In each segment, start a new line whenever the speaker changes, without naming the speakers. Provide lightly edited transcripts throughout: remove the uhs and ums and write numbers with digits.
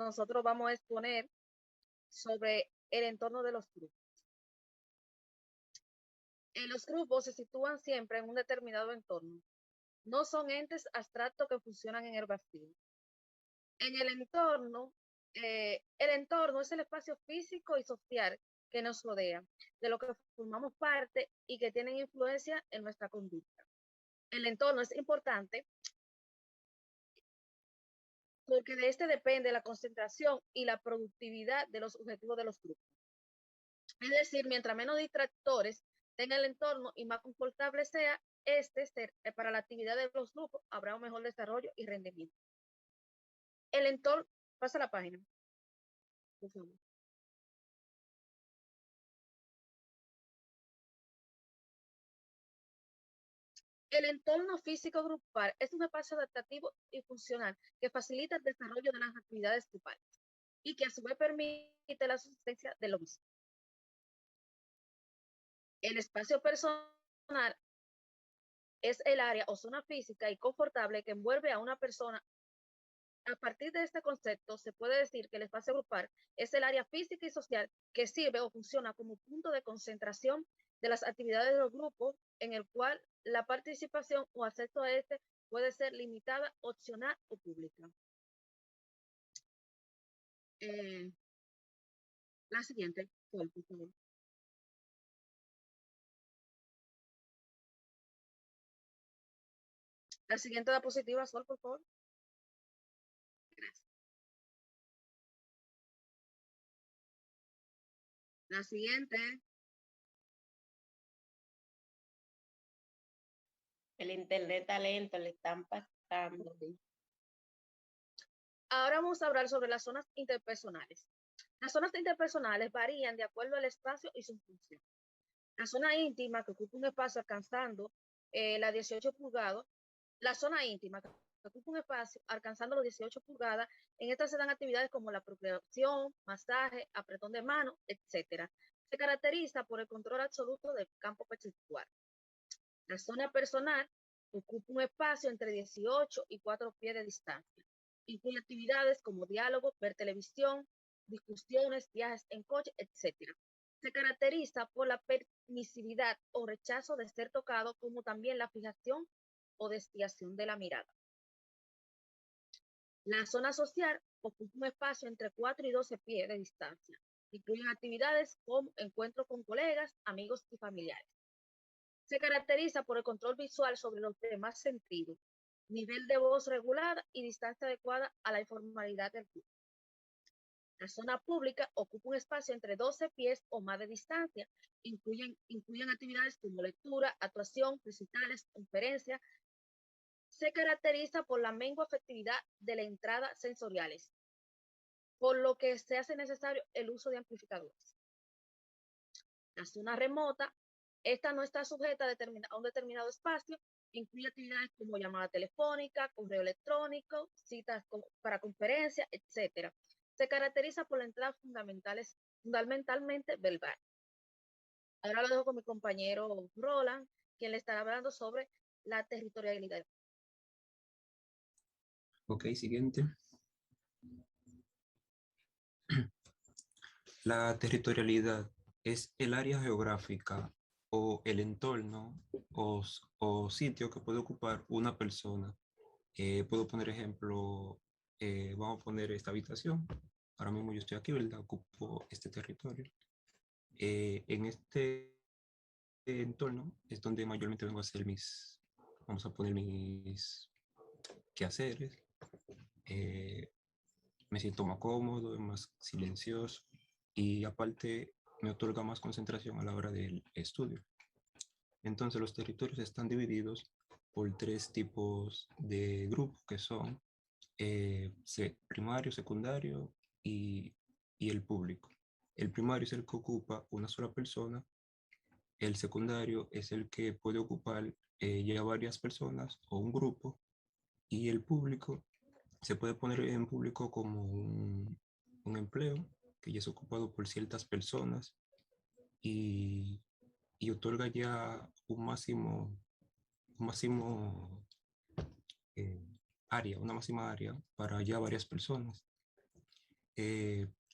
nosotros vamos a exponer sobre el entorno de los grupos. Los grupos se sitúan siempre en un determinado entorno. No son entes abstractos que funcionan en el vacío. En el entorno es el espacio físico y social que nos rodea, de lo que formamos parte y que tienen influencia en nuestra conducta. El entorno es importante porque de este depende la concentración y la productividad de los objetivos de los grupos. Es decir, mientras menos distractores tenga el entorno y más confortable sea para la actividad de los grupos, habrá un mejor desarrollo y rendimiento. El entorno, pasa la página, por favor. El entorno físico grupal es un espacio adaptativo y funcional que facilita el desarrollo de las actividades grupales y que a su vez permite la subsistencia de lo mismo. El espacio personal es el área o zona física y confortable que envuelve a una persona. A partir de este concepto, se puede decir que el espacio grupal es el área física y social que sirve o funciona como punto de concentración de las actividades de los grupos, en el cual la participación o acceso a este puede ser limitada, opcional o pública. La siguiente, por favor. La siguiente diapositiva, Sol, por favor. Gracias. La siguiente.
El internet está lento, le están pasando.
Okay. Ahora vamos a hablar sobre las zonas interpersonales. Las zonas interpersonales varían de acuerdo al espacio y su función. La zona íntima, que ocupa un espacio alcanzando las 18 pulgadas, la zona íntima, que ocupa un espacio alcanzando los 18 pulgadas, en esta se dan actividades como la procreación, masaje, apretón de mano, etc. Se caracteriza por el control absoluto del campo perceptual. La zona personal ocupa un espacio entre 18 y 4 pies de distancia. Incluye actividades como diálogo, ver televisión, discusiones, viajes en coche, etc. Se caracteriza por la permisividad o rechazo de ser tocado, como también la fijación o desviación de la mirada. La zona social ocupa un espacio entre 4 y 12 pies de distancia. Incluyen actividades como encuentros con colegas, amigos y familiares. Se caracteriza por el control visual sobre los demás sentidos, nivel de voz regulada y distancia adecuada a la informalidad del grupo. La zona pública ocupa un espacio entre 12 pies o más de distancia. Incluyen actividades como lectura, actuación, recitales, conferencias. Se caracteriza por la menor efectividad de la entrada sensoriales, por lo que se hace necesario el uso de amplificadores. La zona remota, esta no está sujeta a un determinado espacio, incluye actividades como llamada telefónica, correo electrónico, citas para conferencias, etc. Se caracteriza por la entrada fundamentalmente verbal. Ahora lo dejo con mi compañero Roland, quien le estará hablando sobre la territorialidad.
Ok, siguiente. La territorialidad es el área geográfica o el entorno o sitio que puede ocupar una persona. Puedo poner ejemplo, vamos a poner esta habitación. Ahora mismo yo estoy aquí, ¿verdad? Ocupo este territorio. En este entorno es donde mayormente vengo a hacer vamos a poner mis quehaceres. Me siento más cómodo, más silencioso y aparte me otorga más concentración a la hora del estudio. Entonces los territorios están divididos por 3 tipos de grupos que son primario, secundario y el público. El primario es el que ocupa una sola persona, el secundario es el que puede ocupar ya varias personas o un grupo y el público se puede poner en público como un empleo que ya es ocupado por ciertas personas y, y otorga ya un máximo área, una máxima área para ya varias personas.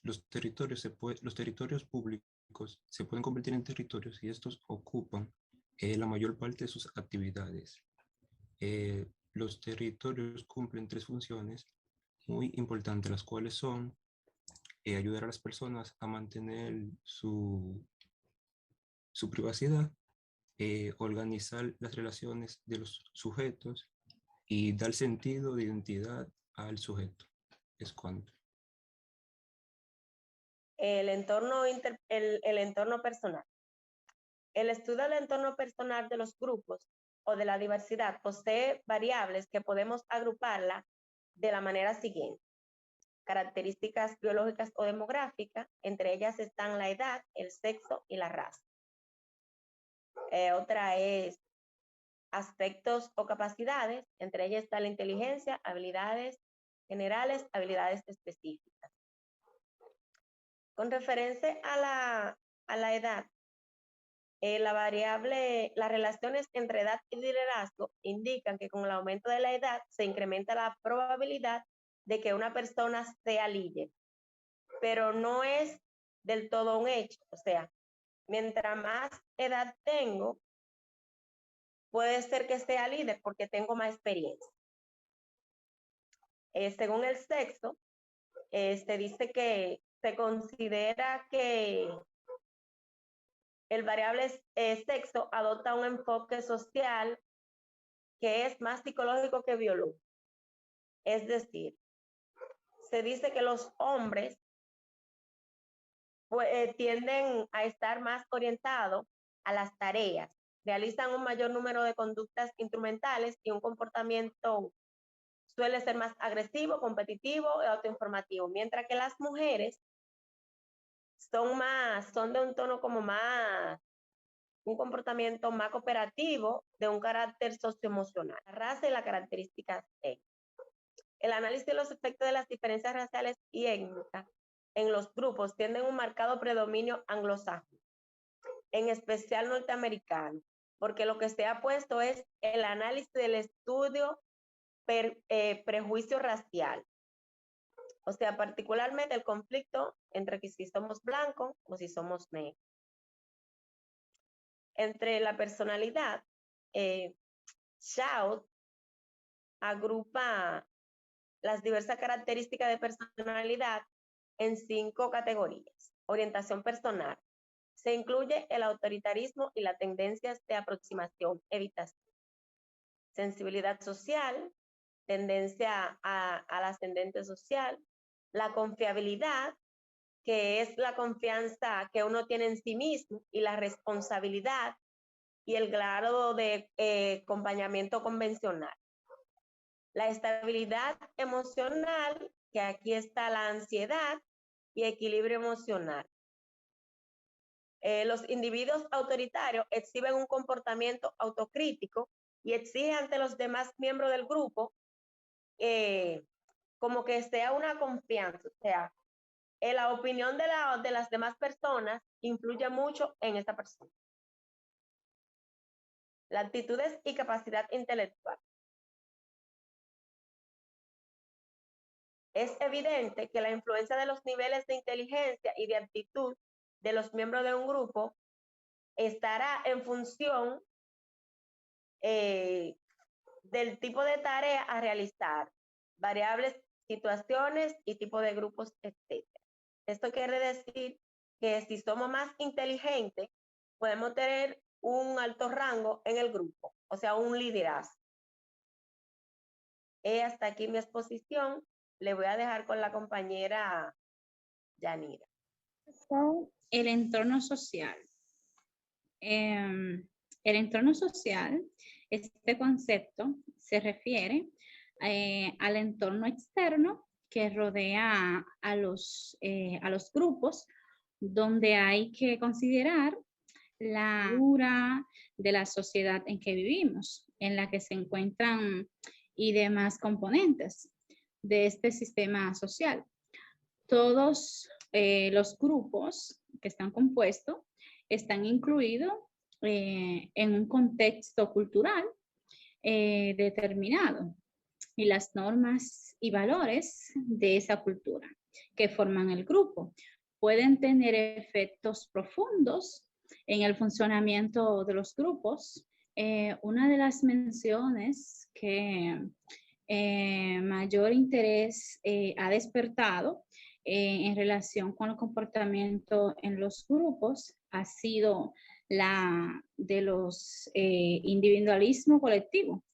los territorios públicos se pueden convertir en territorios y estos ocupan la mayor parte de sus actividades. Los territorios cumplen 3 funciones muy importantes, las cuales son ayudar a las personas a mantener su privacidad, organizar las relaciones de los sujetos y dar sentido de identidad al sujeto. Es cuanto.
El entorno personal. El estudio del entorno personal de los grupos o de la diversidad posee variables que podemos agruparla de la manera siguiente. Características biológicas o demográficas, entre ellas están la edad, el sexo y la raza. Otra es aspectos o capacidades, entre ellas está la inteligencia, habilidades generales, habilidades específicas. Con referencia a la edad, las relaciones entre edad y liderazgo indican que con el aumento de la edad se incrementa la probabilidad de que una persona sea líder, pero no es del todo un hecho. O sea, mientras más edad tengo, puede ser que sea líder porque tengo más experiencia. Según el sexo, se dice que se considera que el variable sexo adopta un enfoque social que es más psicológico que biológico. Es decir, se dice que los hombres tienden a estar más orientados a las tareas, realizan un mayor número de conductas instrumentales y un comportamiento suele ser más agresivo, competitivo y autoinformativo, mientras que las mujeres son de un tono como más, un comportamiento más cooperativo, de un carácter socioemocional. La raza y las características étnicas. El análisis de los efectos de las diferencias raciales y étnicas en los grupos tienen un marcado predominio anglosajón, en especial norteamericano, porque lo que se ha puesto es el análisis del estudio prejuicio racial. O sea, particularmente el conflicto entre que si somos blancos o si somos negros. Entre la personalidad, Schaut agrupa las diversas características de personalidad en 5 categorías. Orientación personal. Se incluye el autoritarismo y las tendencias de aproximación, evitación. Sensibilidad social, tendencia al ascendente social. La confiabilidad, que es la confianza que uno tiene en sí mismo, y la responsabilidad y el grado de acompañamiento convencional. La estabilidad emocional, que aquí está la ansiedad y equilibrio emocional. Los individuos autoritarios exhiben un comportamiento autocrítico y exigen ante los demás miembros del grupo como que sea una confianza. O sea, la opinión de las demás personas influye mucho en esta persona. Las actitudes y capacidad intelectual. Es evidente que la influencia de los niveles de inteligencia y de actitud de los miembros de un grupo estará en función del tipo de tarea a realizar, variables, situaciones y tipo de grupos, etc. Esto quiere decir que si somos más inteligentes, podemos tener un alto rango en el grupo, o sea, un liderazgo. Hasta aquí mi exposición. Le voy a dejar con la compañera Yanira.
El entorno social. El entorno social, este concepto se refiere al entorno externo que rodea a los grupos, donde hay que considerar la cultura de la sociedad en que vivimos, en la que se encuentran y demás componentes de este sistema social. Todos los grupos que están compuestos están incluidos en un contexto cultural determinado y las normas y valores de esa cultura. que forman el grupo. Pueden tener efectos profundos en el funcionamiento de los grupos. Una de las menciones que mayor interés ha despertado en relación con el comportamiento en los grupos ha sido la de los individualismo colectivo.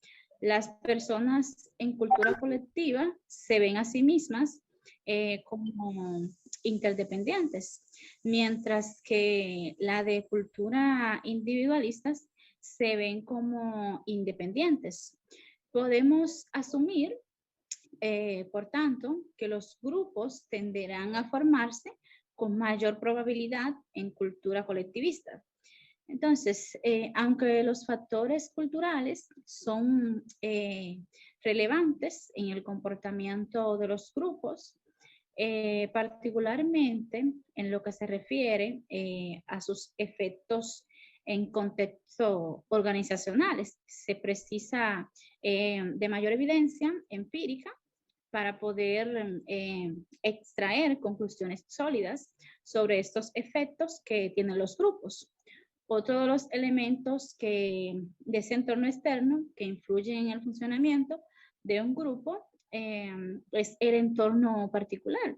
Las personas en cultura colectiva se ven a sí mismas como interdependientes, mientras que la de cultura individualistas se ven como independientes. Podemos asumir, por tanto, que los grupos tenderán a formarse con mayor probabilidad en cultura colectivista. Entonces, aunque los factores culturales son relevantes en el comportamiento de los grupos, particularmente en lo que se refiere a sus efectos en contextos organizacionales, se precisa de mayor evidencia empírica para poder extraer conclusiones sólidas sobre estos efectos que tienen los grupos. Otro de los elementos de ese entorno externo que influyen en el funcionamiento de un grupo es el entorno particular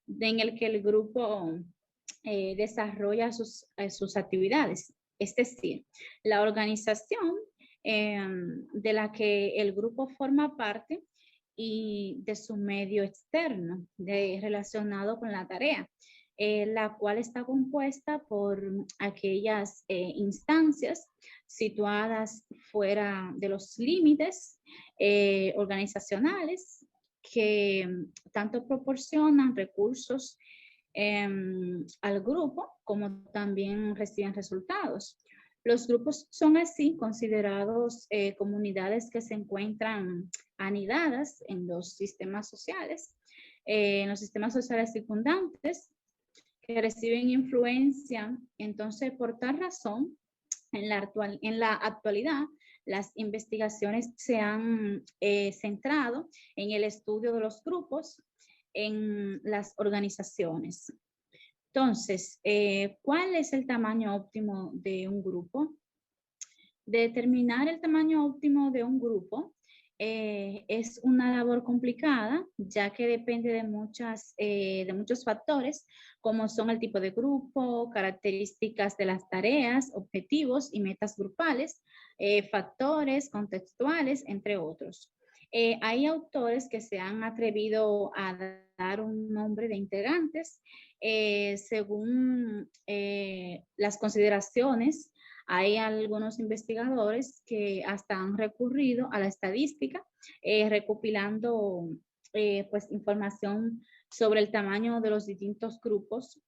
en el que el grupo desarrolla sus actividades. Es decir, la organización de la que el grupo forma parte y de su medio externo relacionado con la tarea. La cual está compuesta por aquellas instancias situadas fuera de los límites organizacionales que tanto proporcionan recursos al grupo como también reciben resultados. Los grupos son así considerados comunidades que se encuentran anidadas en los sistemas sociales circundantes, que reciben influencia. Entonces, por tal razón, en la actualidad, las investigaciones se han centrado en el estudio de los grupos en las organizaciones. Entonces, ¿cuál es el tamaño óptimo de un grupo? Determinar el tamaño óptimo de un grupo es una labor complicada, ya que depende de muchos factores, como son el tipo de grupo, características de las tareas, objetivos y metas grupales, factores contextuales, entre otros. Hay autores que se han atrevido a dar un nombre de integrantes según las consideraciones. Hay algunos investigadores que hasta han recurrido a la estadística, recopilando pues, información sobre el tamaño de los distintos grupos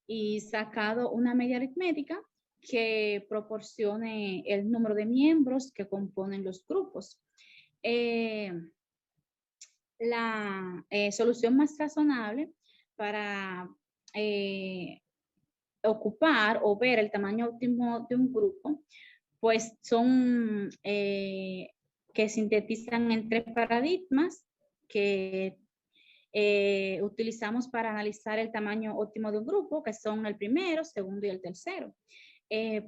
y sacado una media aritmética que proporcione el número de miembros que componen los grupos. La solución más razonable para ocupar o ver el tamaño óptimo de un grupo, pues son que sintetizan en 3 paradigmas que utilizamos para analizar el tamaño óptimo de un grupo, que son el primero, segundo y el tercero.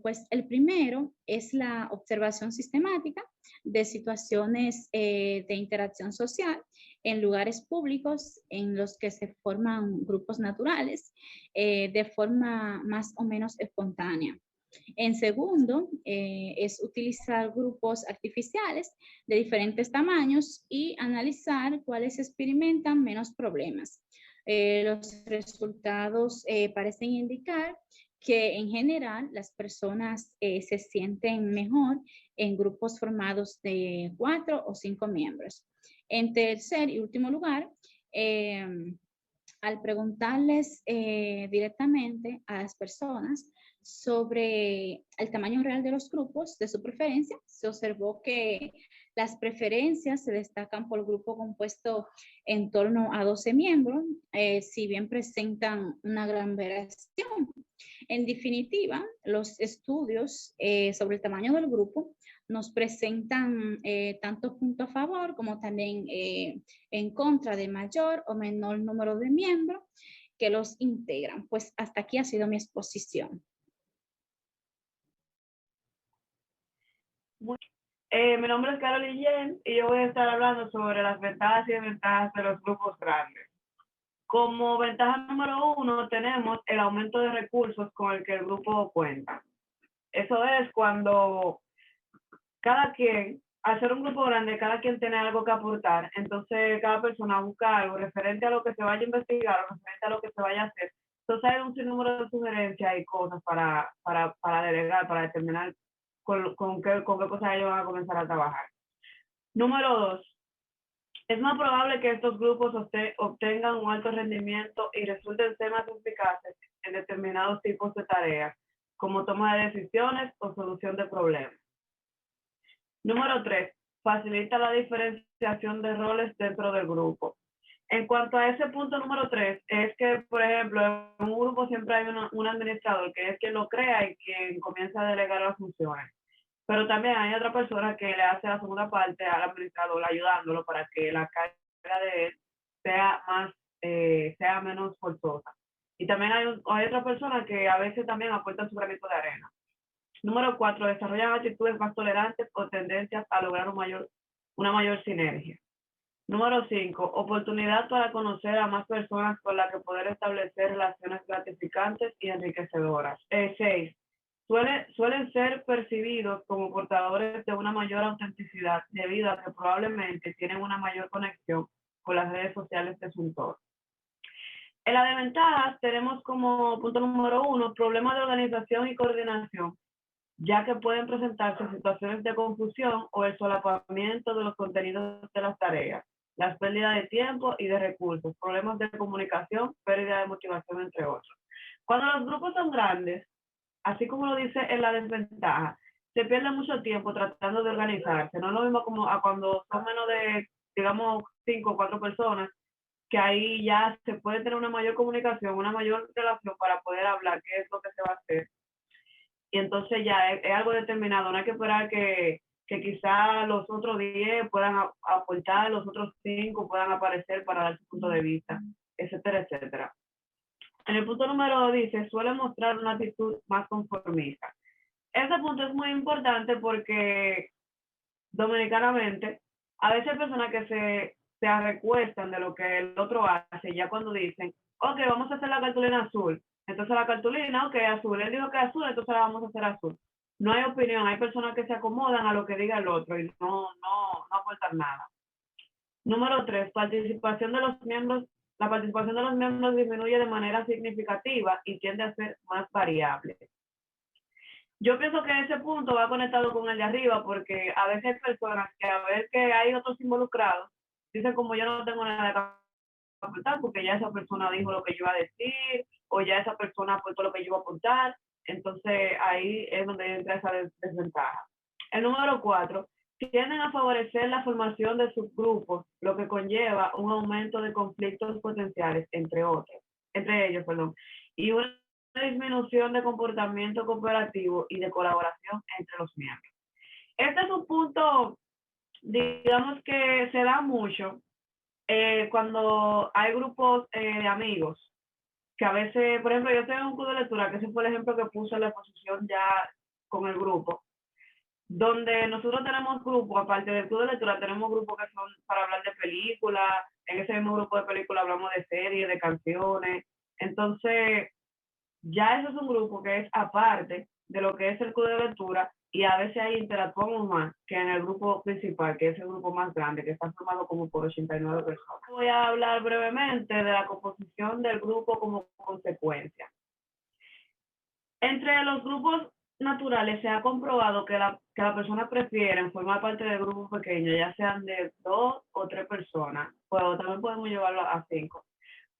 Pues el primero es la observación sistemática de situaciones de interacción social en lugares públicos en los que se forman grupos naturales de forma más o menos espontánea. En segundo, es utilizar grupos artificiales de diferentes tamaños y analizar cuáles experimentan menos problemas. Los resultados parecen indicar que en general las personas se sienten mejor en grupos formados de 4 o 5 miembros. En tercer y último lugar, al preguntarles directamente a las personas sobre el tamaño real de los grupos, de su preferencia, se observó que las preferencias se destacan por el grupo compuesto en torno a 12 miembros, si bien presentan una gran variación. En definitiva, los estudios sobre el tamaño del grupo nos presentan tanto puntos a favor como también en contra de mayor o menor número de miembros que los integran. Pues hasta aquí ha sido mi exposición.
Mi nombre es Carol Guillén y yo voy a estar hablando sobre las ventajas y desventajas de los grupos grandes. Como ventaja número 1 tenemos el aumento de recursos con el que el grupo cuenta. Eso es cuando cada quien, al ser un grupo grande, cada quien tiene algo que aportar, entonces cada persona busca algo referente a lo que se vaya a investigar o referente a lo que se vaya a hacer. Entonces hay un sinnúmero de sugerencias y cosas para delegar, para determinar con qué cosas ellos van a comenzar a trabajar. Número 2. Es más probable que estos grupos obtengan un alto rendimiento y resulten ser más eficaces en determinados tipos de tareas, como toma de decisiones o solución de problemas. Número 3. Facilita la diferenciación de roles dentro del grupo. En cuanto a ese punto número 3, es que, por ejemplo, en un grupo siempre hay un administrador que es quien lo crea y quien comienza a delegar las funciones. Pero también hay otra persona que le hace la segunda parte al administrador, ayudándolo para que la carga de él sea menos forzosa. Y también hay otra persona que a veces también aporta su granito de arena. Número 4, desarrollan actitudes más tolerantes o tendencias a lograr una mayor sinergia. Número 5, oportunidad para conocer a más personas con las que poder establecer relaciones gratificantes y enriquecedoras. 6, suelen ser percibidos como portadores de una mayor autenticidad debido a que probablemente tienen una mayor conexión con las redes sociales de su entorno. En las desventajas tenemos como punto número 1, problemas de organización y coordinación, ya que pueden presentarse situaciones de confusión o el solapamiento de los contenidos de las tareas, las pérdidas de tiempo y de recursos, problemas de comunicación, pérdida de motivación, entre otros. Cuando los grupos son grandes, así como lo dice en la desventaja, se pierde mucho tiempo tratando de organizarse. No es lo mismo como a cuando son menos de, digamos, 5 o 4 personas, que ahí ya se puede tener una mayor comunicación, una mayor relación para poder hablar qué es lo que se va a hacer. Y entonces ya es algo determinado, no hay que esperar que quizá los otros 10 puedan aportar, los otros 5 puedan aparecer para dar su punto de vista, etcétera, etcétera. En el punto número 2 dice, suele mostrar una actitud más conformista. Este punto es muy importante porque dominicanamente a veces hay personas que se recuestan de lo que el otro hace, ya cuando dicen, ok, vamos a hacer la cartulina azul. Entonces la cartulina, ok, azul. Él dijo que azul, entonces la vamos a hacer azul. No hay opinión, hay personas que se acomodan a lo que diga el otro y no aportan nada. Número 3, participación de los miembros. La participación de los miembros disminuye de manera significativa y tiende a ser más variable. Yo pienso que ese punto va conectado con el de arriba porque a veces hay personas que a ver que hay otros involucrados, dicen como yo no tengo nada que aportar porque ya esa persona dijo lo que yo iba a decir o ya esa persona aportó lo que yo iba a aportar. Entonces ahí es donde entra esa desventaja. El número 4, tienden a favorecer la formación de subgrupos, lo que conlleva un aumento de conflictos potenciales entre ellos, y una disminución de comportamiento cooperativo y de colaboración entre los miembros. Este es un punto, digamos, que se da mucho cuando hay grupos de amigos, que a veces, por ejemplo, yo tengo un club de lectura, que ese fue el ejemplo que puse en la exposición ya con el grupo, donde nosotros tenemos grupos, aparte del club de lectura, tenemos grupos que son para hablar de películas, en ese mismo grupo de películas hablamos de series, de canciones, entonces ya eso es un grupo que es aparte de lo que es el club de lectura y a veces ahí interactuamos más que en el grupo principal, que es el grupo más grande, que está formado como por 89 personas. Voy a hablar brevemente de la composición del grupo como consecuencia. Entre los grupos naturales se ha comprobado que las personas prefieren formar parte de grupos pequeños, ya sean de 2 o 3 personas, pero también podemos llevarlo a 5.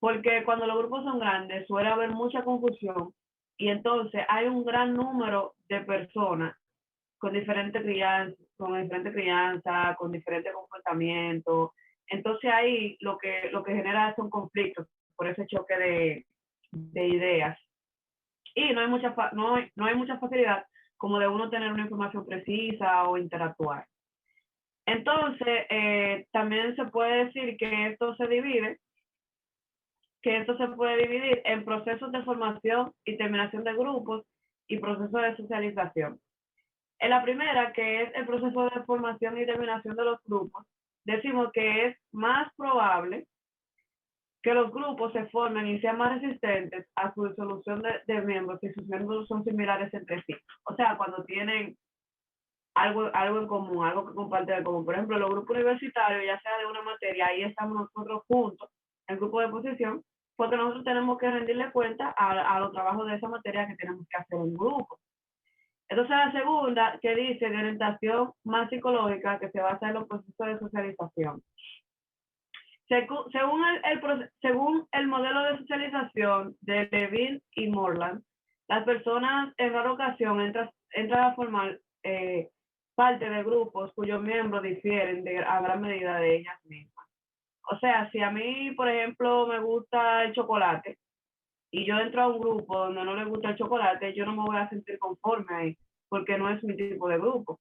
Porque cuando los grupos son grandes suele haber mucha confusión y entonces hay un gran número de personas con diferentes crianzas, con diferentes comportamientos. Entonces ahí lo que genera son conflictos por ese choque de ideas. Y no hay mucha facilidad como de uno tener una información precisa o interactuar. Entonces, también se puede decir que esto se puede dividir en procesos de formación y terminación de grupos y procesos de socialización. En la primera, que es el proceso de formación y terminación de los grupos, decimos que es más probable que los grupos se formen y sean más resistentes a su disolución de miembros si sus miembros son similares entre sí. O sea, cuando tienen algo en común, algo que comparten en común. Por ejemplo, los grupos universitarios, ya sea de una materia, ahí estamos nosotros juntos, el grupo de oposición, porque nosotros tenemos que rendirle cuenta a los trabajos de esa materia que tenemos que hacer en grupo. Entonces, la segunda, que dice de orientación más psicológica, que se basa en los procesos de socialización. Según el modelo de socialización de Levin y Morland, las personas en rara ocasión entran a formar parte de grupos cuyos miembros difieren a gran medida de ellas mismas. O sea, si a mí, por ejemplo, me gusta el chocolate y yo entro a un grupo donde no le gusta el chocolate, yo no me voy a sentir conforme ahí, porque no es mi tipo de grupo.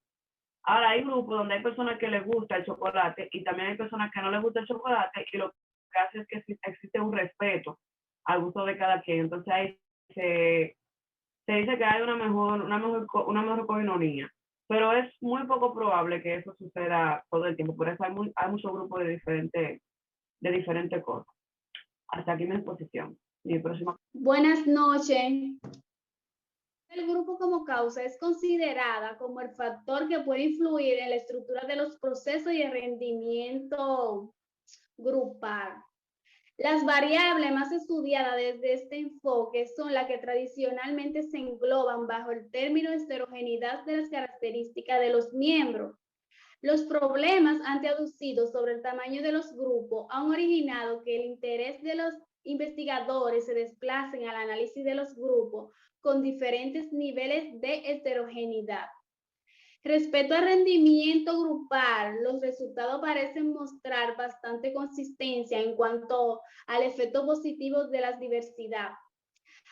Ahora, hay grupos donde hay personas que les gusta el chocolate y también hay personas que no les gusta el chocolate, y lo que hace es que existe un respeto al gusto de cada quien. Entonces ahí se dice que hay una mejor coinonía, pero es muy poco probable que eso suceda todo el tiempo. Por eso hay muchos grupos de diferentes cosas. Hasta aquí mi exposición. Mi próxima.
Buenas noches. El grupo como causa es considerada como el factor que puede influir en la estructura de los procesos y el rendimiento grupal. Las variables más estudiadas desde este enfoque son las que tradicionalmente se engloban bajo el término de heterogeneidad de las características de los miembros. Los problemas antes aducidos sobre el tamaño de los grupos han originado que el interés de los investigadores se desplacen al análisis de los grupos con diferentes niveles de heterogeneidad. Respecto al rendimiento grupal, los resultados parecen mostrar bastante consistencia en cuanto al efecto positivo de la diversidad.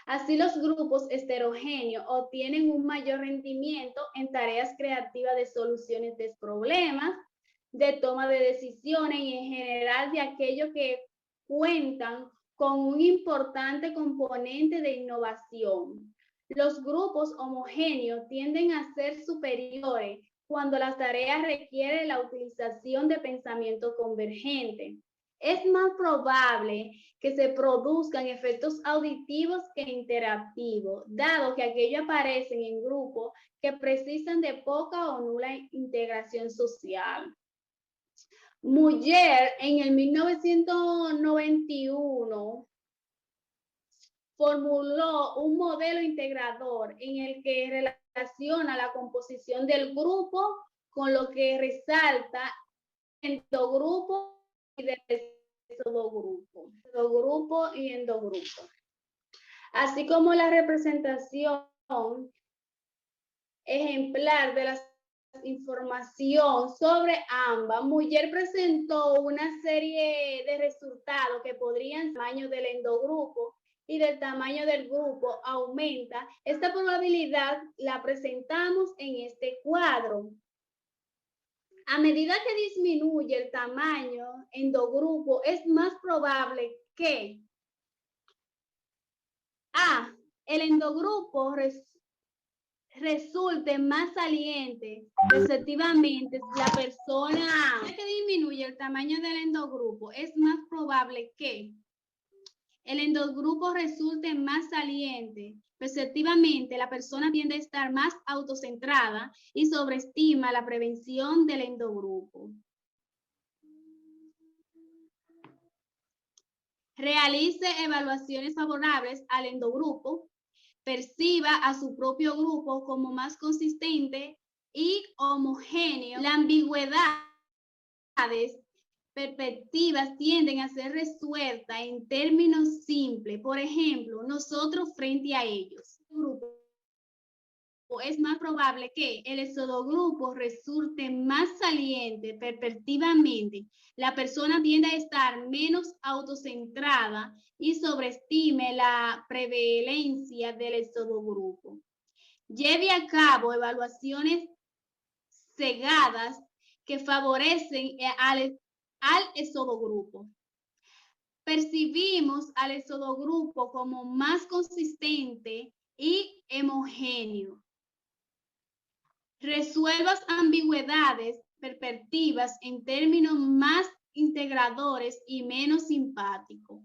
Así, los grupos heterogéneos obtienen un mayor rendimiento en tareas creativas de soluciones de problemas, de toma de decisiones y en general de aquellos que cuentan con un importante componente de innovación. Los grupos homogéneos tienden a ser superiores cuando las tareas requieren la utilización de pensamiento convergente. Es más probable que se produzcan efectos auditivos que interactivos, dado que aquellos aparecen en grupos que precisan de poca o nula integración social. Muller, en el 1991, formuló un modelo integrador en el que relaciona la composición del grupo con lo que resalta endogrupo y del exodogrupo y endogrupo, así como la representación ejemplar de la información sobre ambas. Muller presentó una serie de resultados que podrían ser el tamaño del endogrupo y del tamaño del grupo aumenta. Esta probabilidad la presentamos en este cuadro. A medida que disminuye el tamaño endogrupo, es más probable que A, el endogrupo resulte más saliente. Respectivamente, la persona que disminuye el tamaño del endogrupo, es más probable que el endogrupo resulte más saliente. Perceptivamente, la persona tiende a estar más autocentrada y sobreestima la prevención del endogrupo. Realice evaluaciones favorables al endogrupo. Perciba a su propio grupo como más consistente y homogéneo. Las ambigüedades perspectivas tienden a ser resueltas en términos simples. Por ejemplo, nosotros frente a ellos. Es más probable que el exodogrupo resulte más saliente perspectivamente. La persona tiende a estar menos autocentrada y sobreestime la prevalencia del exodogrupo. lleve a cabo evaluaciones cegadas que favorecen al exodogrupo. Percibimos al exodogrupo como más consistente y homogéneo. Resuelvas ambigüedades perspectivas en términos más integradores y menos simpáticos.